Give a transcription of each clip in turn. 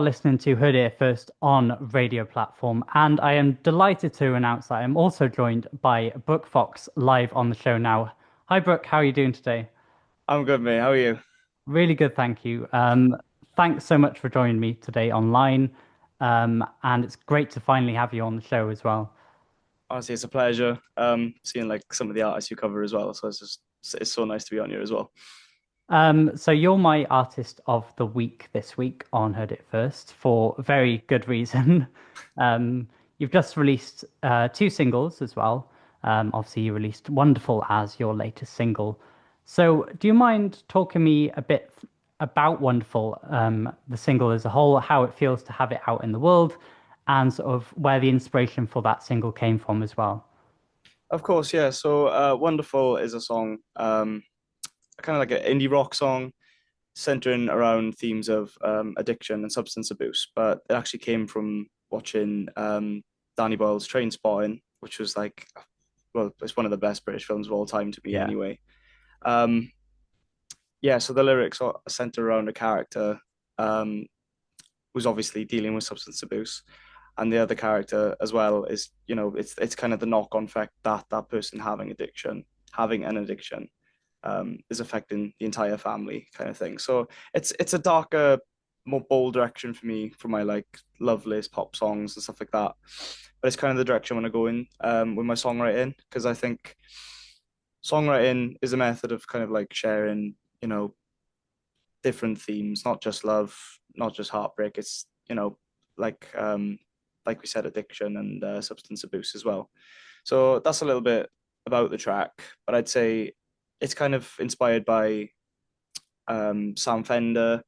Listening to Heard It First on radio platform, and I am delighted to announce that I'm also joined by Brook Fox live on the show now. Hi, Brook, how are you doing today? I'm good, mate. How are you? Really good, thank you. Thanks so much for joining me today online, and it's great to finally have you on the show as well. Honestly, it's a pleasure. Seeing like some of the artists you cover as well. So it's so nice to be on here as well. So you're my artist of the week this week on Heard It First for very good reason. Um, you've just released two singles as well. Obviously, you released Wonderful as your latest single. So, do you mind talking me a bit about Wonderful, the single as a whole, how it feels to have it out in the world, and sort of where the inspiration for that single came from as well? Of course, yeah. So, "Wonderful" is a song, kind of like an indie rock song, centering around themes of addiction and substance abuse. But it actually came from watching Danny Boyle's Trainspotting, which was like, well, it's one of the best British films of all time to me, Yeah. anyway. Um, yeah. So the lyrics are centered around a character um, who's obviously dealing with substance abuse, and the other character as well is, it's kind of the knock-on effect that that person having an addiction is affecting the entire family, kind of thing. So it's a darker, more bold direction for me for my like Loveless pop songs and stuff like that. But it's kind of the direction I want to go in with my songwriting, because I think songwriting is a method of kind of like sharing, you know, different themes, not just love, not just heartbreak. It's, like like we said, addiction and substance abuse as well. So that's a little bit about the track, but I'd say it's kind of inspired by Sam Fender,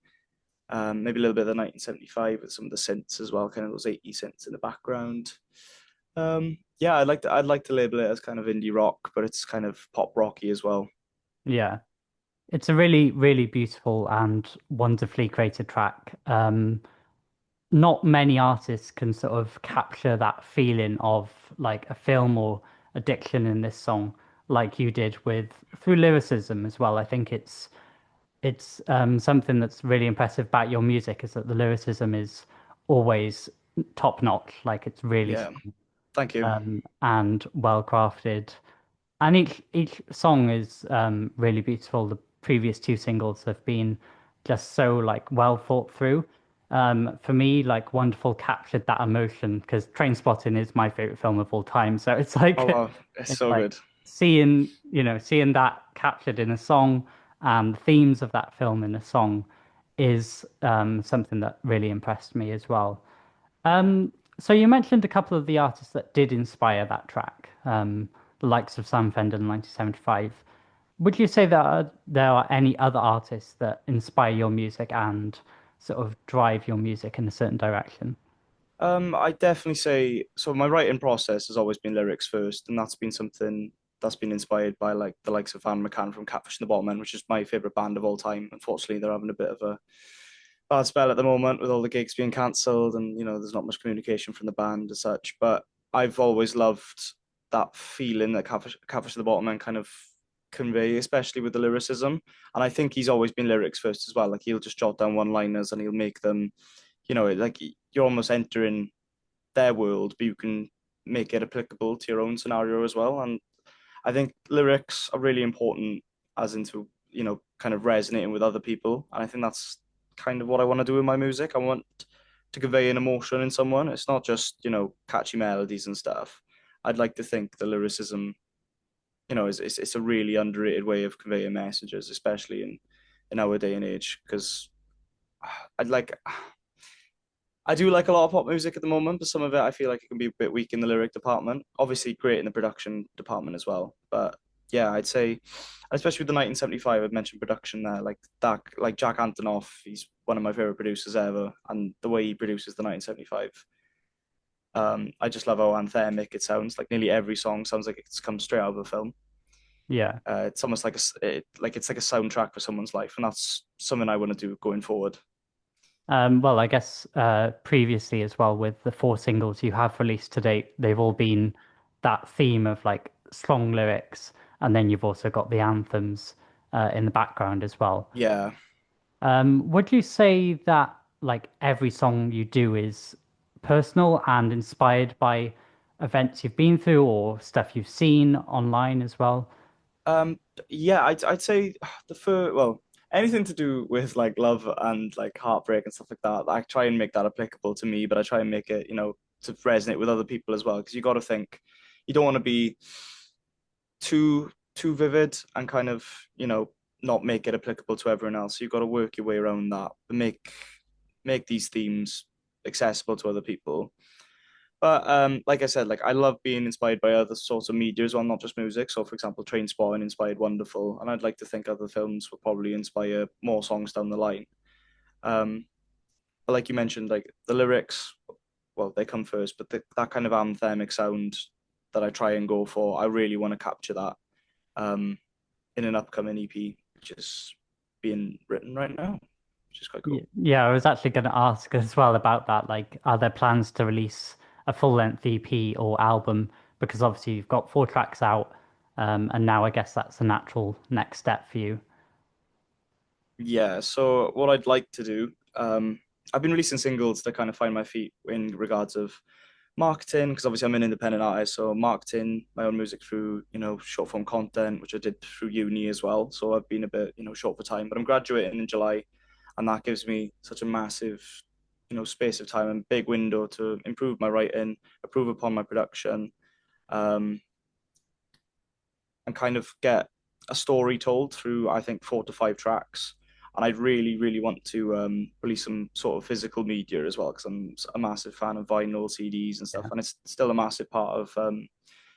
maybe a little bit of the 1975 with some of the synths as well, kind of those 80 synths in the background. Yeah, I'd like to label it as kind of indie rock, but it's kind of pop rocky as well. Yeah. It's a really, really beautiful and wonderfully created track. Not many artists can sort of capture that feeling of like a film or addiction in this song, like you did with through lyricism as well. I think it's something that's really impressive about your music is that the lyricism is always top notch. Like it's really Yeah, strong thank you. and well crafted. And each song is really beautiful. The previous two singles have been just so like well thought through. For me, like Wonderful captured that emotion because Trainspotting is my favorite film of all time. So it's Oh like wow, it's it's so like good. seeing that captured in a song and the themes of that film in a song is something that really impressed me as well. So you mentioned a couple of the artists that did inspire that track, the likes of Sam Fender in 1975. Would you say that there are any other artists that inspire your music and sort of drive your music in a certain direction? I definitely say so. My writing process has always been lyrics first, and that's been something that's been inspired by like the likes of Van McCann from Catfish and the Bottlemen, which is my favorite band of all time. Unfortunately, they're having a bit of a bad spell at the moment with all the gigs being cancelled, and there's not much communication from the band as such. But I've always loved that feeling that Catfish and the Bottlemen kind of convey, especially with the lyricism. And I think he's always been lyrics first as well. Like he'll just jot down one-liners and he'll make them, like you're almost entering their world, but you can make it applicable to your own scenario as well. And I think lyrics are really important as into, kind of resonating with other people. And I think that's kind of what I want to do with my music. I want to convey an emotion in someone. It's not just, catchy melodies and stuff. I'd like to think the lyricism, it's a really underrated way of conveying messages, especially in our day and age. Because I'd like I do like a lot of pop music at the moment, but some of it I feel like it can be a bit weak in the lyric department. Obviously, great in the production department as well. But yeah, I'd say, especially with the 1975, I've mentioned production there, like that, like Jack Antonoff. He's one of my favorite producers ever, and the way he produces the 1975, I just love how anthemic it sounds. Like nearly every song sounds like it's come straight out of a film. Yeah. It's almost like it's like a soundtrack for someone's life, and that's something I want to do going forward. Well, I guess previously as well with the four singles you have released to date, they've all been that theme of like strong lyrics, and then you've also got the anthems in the background as well. Yeah. Would you say that? like every song you do is personal and inspired by events you've been through or stuff you've seen online as well? Um, yeah, I'd say the first, well, anything to do with like love and like heartbreak and stuff like that, I try and make that applicable to me, but I try and make it, to resonate with other people as well. Because you got to think, you don't want to be too vivid and kind of, not make it applicable to everyone else. You've got to work your way around that, but make these themes accessible to other people. But like I said, like I love being inspired by other sorts of media as well, not just music. So, for example, Trainspotting inspired Wonderful, and I'd like to think other films will probably inspire more songs down the line. Um, but like you mentioned, like the lyrics, well, they come first, but that kind of anthemic sound that I try and go for, I really want to capture that um, in an upcoming EP, which is being written right now, which is quite cool. Yeah, I was actually going to ask as well about that. Like, are there plans to release a full-length EP or album? Because obviously you've got 4 tracks out, and now I guess that's a natural next step for you. Yeah, so what I'd like to do, I've been releasing singles to kind of find my feet in regards of marketing, because obviously I'm an independent artist, so marketing my own music through, short form content, which I did through uni as well. So I've been a bit, short for time, but I'm graduating in July, and that gives me such a massive, space of time and big window to improve my writing, improve upon my production, um, and kind of get a story told through, I think, 4 to 5 tracks. And I really, really want to release some sort of physical media as well, because I'm a massive fan of vinyl, CDs, and stuff. Yeah. And it's still a massive part of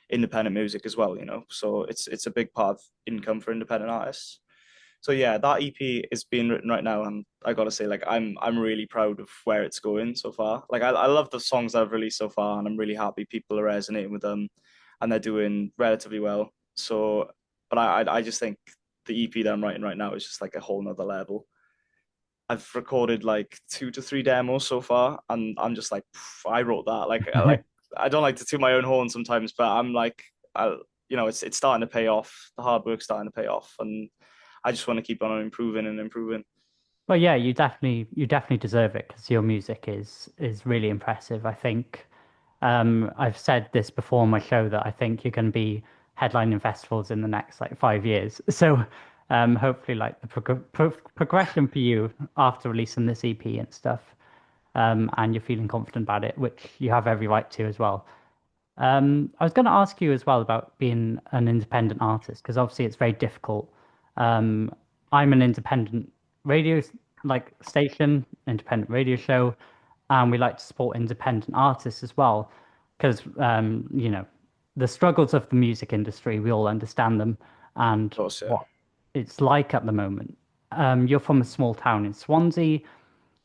independent music as well, So it's a big part of income for independent artists. So yeah, that EP is being written right now, and I gotta say, like, I'm really proud of where it's going so far. Like, I love the songs I've released so far, and I'm really happy people are resonating with them, and they're doing relatively well. So, but I just think the EP that I'm writing right now is just like a whole nother level. I've recorded like 2 to 3 demos so far, and I'm just like, I wrote that. Like I don't like to toot my own horn sometimes, but I'm like, it's starting to pay off. The hard work's starting to pay off, and I just want to keep on improving and improving. Well, yeah, you definitely deserve it because your music is really impressive. I think I've said this before on my show that I think you're going to be headlining festivals in the next like 5 years. So hopefully, like the progression for you after releasing this EP and stuff, and you're feeling confident about it, which you have every right to as well. I was going to ask you as well about being an independent artist because obviously it's very difficult. Um, I'm an independent radio like station, independent radio show, and we like to support independent artists as well because the struggles of the music industry, we all understand them and Of course, yeah. what it's like at the moment. You're from a small town in Swansea.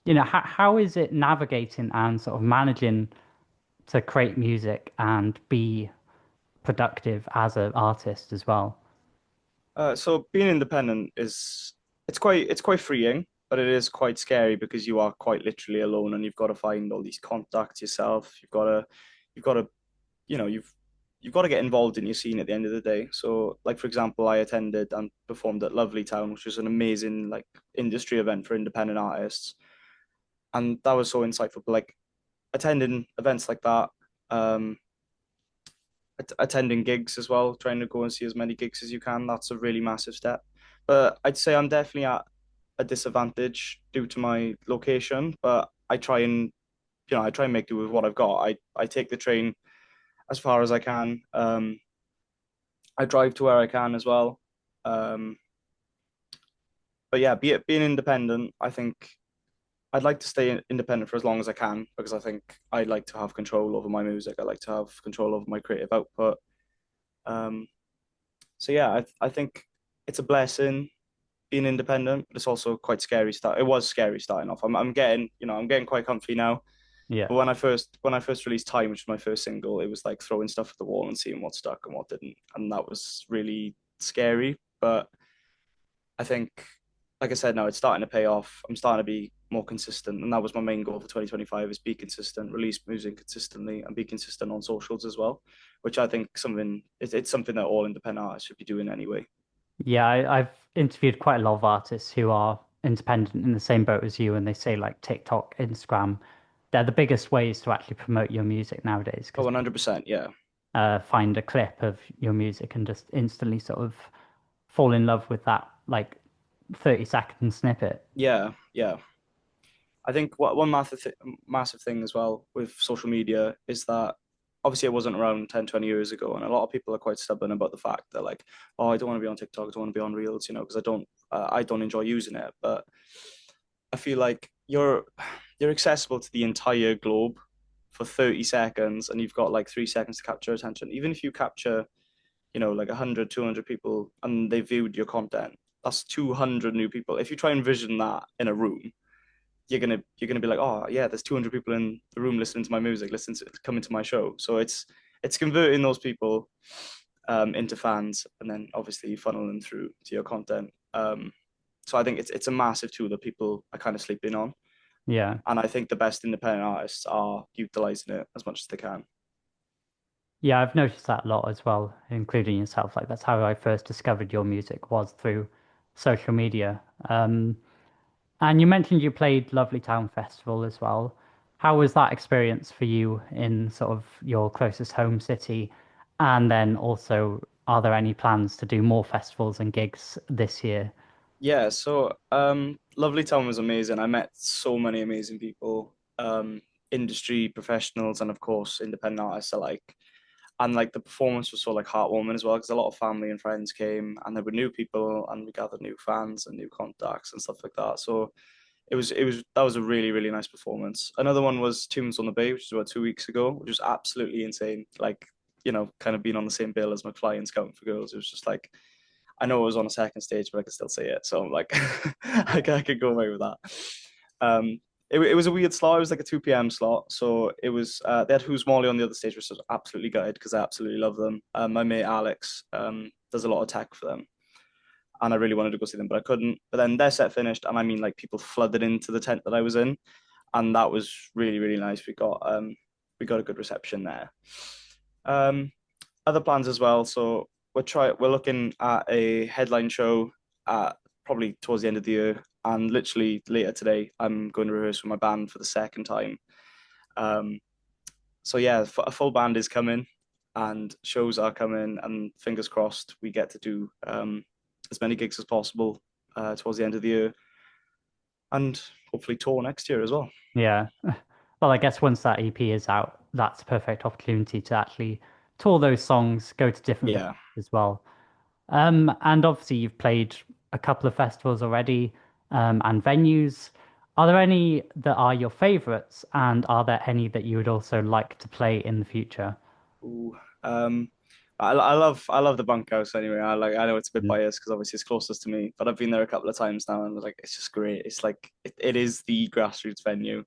How is it navigating and sort of managing to create music and be productive as an artist as well? So being independent is it's quite freeing, but it is quite scary because you are quite literally alone, and you've got to find all these contacts yourself. You've got to you've got to get involved in your scene at the end of the day. So, like for example, I attended and performed at Lovely Town, which was an amazing like industry event for independent artists, and that was so insightful. But like attending events like that, um, attending gigs as well, trying to go and see as many gigs as you can, that's a really massive step. But I'd say I'm definitely at a disadvantage due to my location, but I try and make do with what I've got. I take the train as far as I can. I drive to where I can as well. Um, but yeah, being independent, I think I'd like to stay independent for as long as I can because I think I'd like to have control over my music. I like to have control over my creative output. Um, so yeah, I think it's a blessing being independent, but it's also quite scary. It was scary starting off. I'm getting quite comfy now. Yeah. But when I first released Time, which was my first single, it was like throwing stuff at the wall and seeing what stuck and what didn't, and that was really scary. But I think, like I said, now it's starting to pay off. I'm starting to be more consistent, and that was my main goal for 2025: is be consistent, release music consistently, and be consistent on socials as well. Which I think it's something that all independent artists should be doing anyway. Yeah, I've interviewed quite a lot of artists who are independent in the same boat as you, and they say like TikTok, Instagram, they're the biggest ways to actually promote your music nowadays Oh, because 100%. Yeah. find a clip of your music and just instantly sort of fall in love with that like 30-second snippet. Yeah. Yeah. I think one massive thing as well with social media is that obviously it wasn't around 10, 20 years ago. And a lot of people are quite stubborn about the fact that like, oh, I don't want to be on TikTok, I don't want to be on Reels, because I don't enjoy using it. But I feel like you're accessible to the entire globe for 30 seconds and you've got like 3 seconds to capture attention. Even if you capture, like 100, 200 people and they viewed your content, that's 200 new people. If you try and vision that in a room, you're gonna be like, oh yeah, there's 200 people in the room listening to my music, listening to coming to my show. So it's converting those people into fans, and then obviously you funnel them through to your content. So I think it's a massive tool that people are kind of sleeping on, Yeah. and I think the best independent artists are utilizing it as much as they can. Yeah, I've noticed that a lot as well, including yourself. Like that's how I first discovered your music was through social media. And you mentioned you played Lovely Town Festival as well. How was that experience for you in sort of your closest home city? And then also, are there any plans to do more festivals and gigs this year? Yeah, so Lovely Town was amazing. I met so many amazing people, industry professionals, and of course independent artists alike. And like the performance was so like heartwarming as well because a lot of family and friends came, and there were new people, and we gathered new fans and new contacts and stuff like that. So it was that was a really really nice performance. Another one was Tunes on the Bay, which was about 2 weeks ago, which was absolutely insane. Like kind of being on the same bill as McFly and Scouting for Girls. It was just like I know it was on a second stage, but I could still see it. So I'm like, I could go away with that. It was a weird slot. It was like a 2 p.m. slot. So it was, they had Who's Molly on the other stage, which was absolutely gutted because I absolutely love them. My mate Alex does a lot of tech for them. And I really wanted to go see them, but I couldn't. But then their set finished, and I mean, like people flooded into the tent that I was in, and that was really, really nice. We got a good reception there. Um, Other plans as well. So we're looking at a headline show probably towards the end of the year, and literally later today I'm going to rehearse with my band for the second time. Um, so yeah, a full band is coming, and shows are coming, and fingers crossed we get to do as many gigs as possible towards the end of the year, and hopefully tour next year as well. Yeah. Well, I guess once that EP is out, that's a perfect opportunity to actually tour those songs, go to different Yeah. venues as well. And obviously you've played a couple of festivals already, and venues. Are there any that are your favorites, and are there any that you would also like to play in the future? Ooh, I love the bunkhouse anyway. I know it's a bit Mm. biased because obviously it's closest to me, but I've been there a couple of times now and like it's just great. It's like it is the grassroots venue,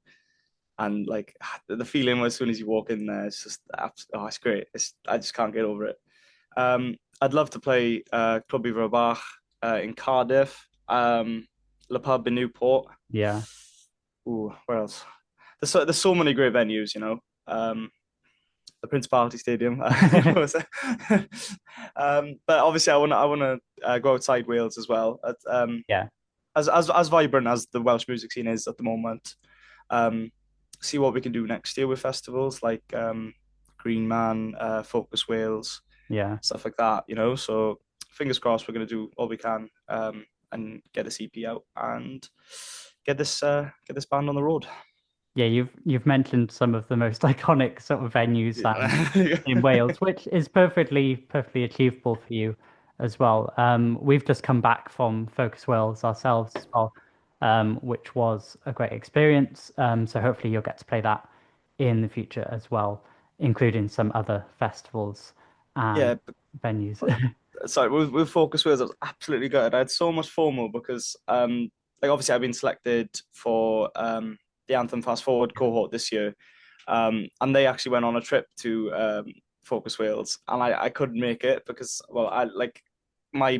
and like the feeling as soon as you walk in there, it's just oh, it's great. I just can't get over it. I'd love to play Club Iverbach in Cardiff, Le Pub in Newport. Yeah. Ooh, where else? There's so many great venues, the Principality Stadium. But obviously, I want to go outside Wales as well. Yeah. As vibrant as the Welsh music scene is at the moment. Um, See what we can do next year with festivals like Green Man, Focus Wales, Yeah. stuff like that. So fingers crossed, we're going to do all we can and get this EP out and get this band on the road. Yeah, you've mentioned some of the most iconic sort of venues Yeah. in Wales, which is perfectly achievable for you as well. We've just come back from Focus Wales ourselves as well, which was a great experience. So hopefully you'll get to play that in the future as well, including some other festivals and Yeah, venues. sorry, with Focus Wales, I was absolutely gutted. I had so much FOMO because, like, obviously, I've been selected for the Anthem Fast Forward cohort this year, and they actually went on a trip to Focus Wales, and I couldn't make it because, well, I like my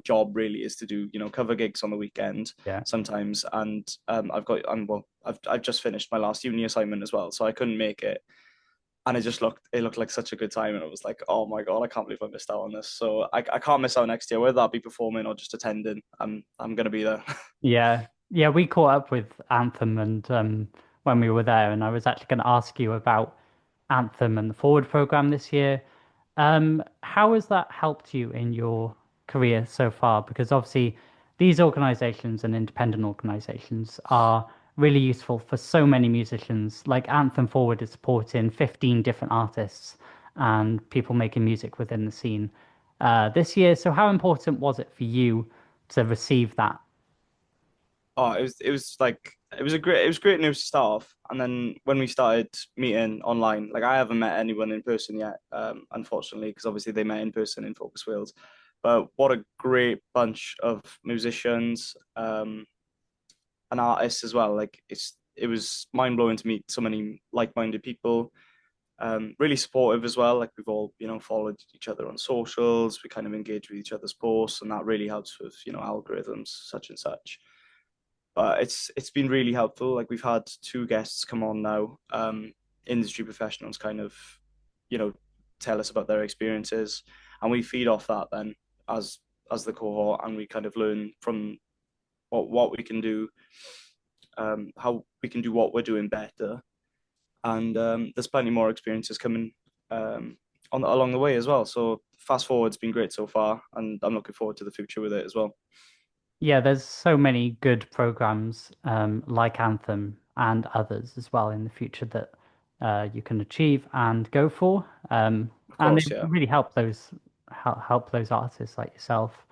job really is to do cover gigs on the weekend Yeah. sometimes, and I've just finished my last uni assignment as well, so I couldn't make it. and it looked like such a good time, and it was like, oh my God, I can't believe I missed out on this. So I can't miss out next year, whether that be performing or just attending. I'm gonna be there. Yeah, yeah, we caught up with Anthem and when we were there, and I was actually going to ask you about Anthem and the Forward program this year. How has that helped you in your career so far? Because obviously, these organizations and independent organizations are really useful for so many musicians. Like Anthem Forward is supporting 15 different artists and people making music within the scene this year. So, how important was it for you to receive that? Oh, it was great news to start off, and then when we started meeting online, like I haven't met anyone in person yet, unfortunately, because obviously they met in person in Focus Wales. But what a great bunch of musicians, and artists as well. Like it was mind blowing to meet so many like minded people. Really supportive as well. Like we've all, followed each other on socials. We kind of engage with each other's posts, and that really helps with, algorithms, such and such. But it's been really helpful. Like we've had two guests come on now, industry professionals, kind of, you know, tell us about their experiences, and we feed off that then as as the cohort, and we kind of learn from what we can do, how we can do what we're doing better, and there's plenty more experiences coming on along the way as well. So fast forward's been great so far, and I'm looking forward to the future with it as well. Yeah, there's so many good programs like Anthem and others as well in the future that you can achieve and go for, Of and they course, yeah. really help those artists like yourself.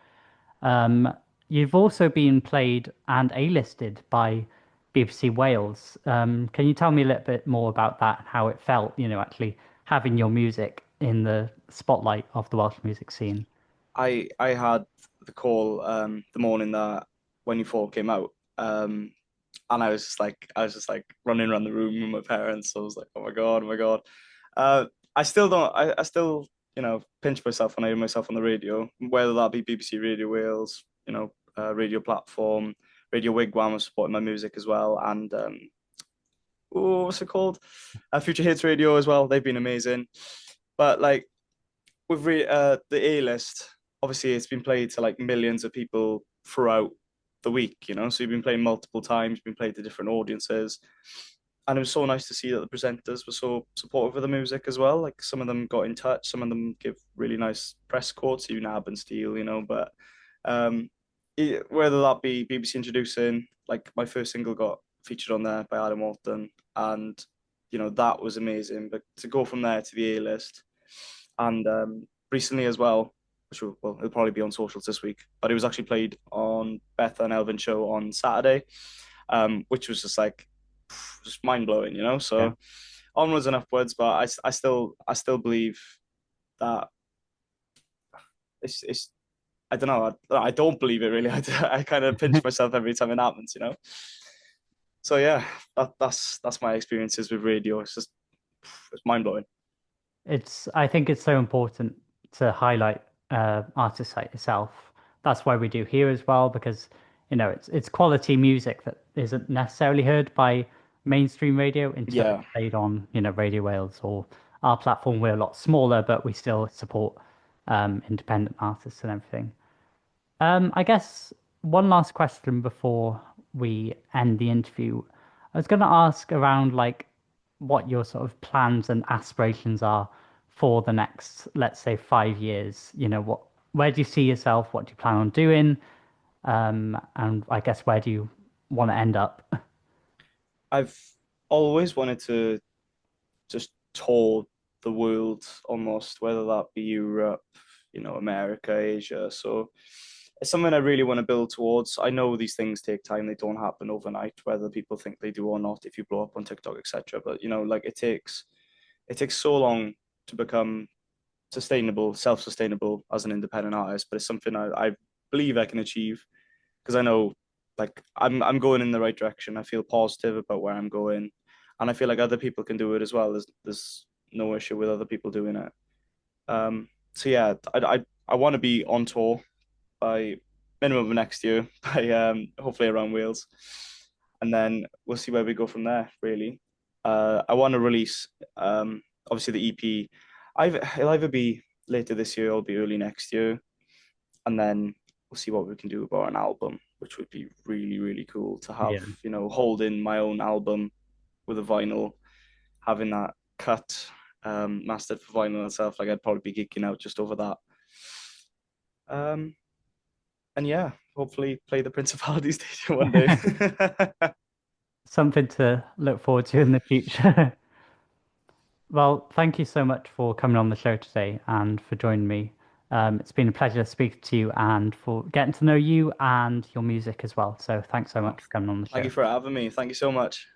Um, you've also been played and A-listed by BBC Wales. Can you tell me a little bit more about that and how it felt, actually having your music in the spotlight of the Welsh music scene? I had the call the morning that when you four came out, and I was just like running around the room with my parents. So I was like, oh my God, oh my God. I still don't I still pinch myself when I hear myself on the radio, whether that be BBC Radio Wales, radio platform, Radio Wigwam was supporting my music as well, and what's it called? Future Hits Radio as well. They've been amazing. But like the A list, obviously it's been played to like millions of people throughout the week, So you've been playing multiple times, been played to different audiences. And it was so nice to see that the presenters were so supportive of the music as well. Like some of them got in touch, some of them give really nice press quotes, you Nab and Steele, but um whether that be BBC introducing, like my first single got featured on there by Adam Walton, and that was amazing. But to go from there to the A list, and recently as well, it'll probably be on socials this week, but it was actually played on Beth and Elvin show on Saturday, which was just mind blowing. Yeah. So onwards and upwards, but I still believe that it's I don't know. I don't believe it really. I kind of pinch myself every time it happens. So yeah, that's my experiences with radio. It's mind blowing. I think it's so important to highlight artists like yourself. That's why we do here as well, because it's quality music that isn't necessarily heard by mainstream radio until it's Yeah, played on, Radio Wales or our platform. We're a lot smaller, but we still support independent artists and everything. I guess one last question before we end the interview. I was going to ask around like what your sort of plans and aspirations are for the next, let's say, 5 years. Where do you see yourself? What do you plan on doing? And I guess where do you want to end up? I've always wanted to just tour the world almost, whether that be Europe, America, Asia. So it's something I really want to build towards. I know these things take time; they don't happen overnight, whether people think they do or not. If you blow up on TikTok, etc. But like it takes so long to become sustainable, self-sustainable as an independent artist. But it's something I believe I can achieve because I know like I'm going in the right direction. I feel positive about where I'm going, and I feel like other people can do it as well. There's no issue with other people doing it. So yeah, I want to be on tour by minimum of next year, by hopefully around Wales, and then we'll see where we go from there. Really, I want to release. obviously the EP, it'll either be later this year or be early next year, and then we'll see what we can do about an album, which would be really, really cool to have, Yeah. holding my own album with a vinyl, having that cut, mastered for vinyl and stuff. Like I'd probably be geeking out just over that. Um, and yeah, hopefully play the Principality Stadium one day. Something to look forward to in the future. Well, thank you so much for coming on the show today and for joining me. It's been a pleasure speaking to you and for getting to know you and your music as well. So thanks so Oh, much for coming on the thank show. you for having me. Thank you so much.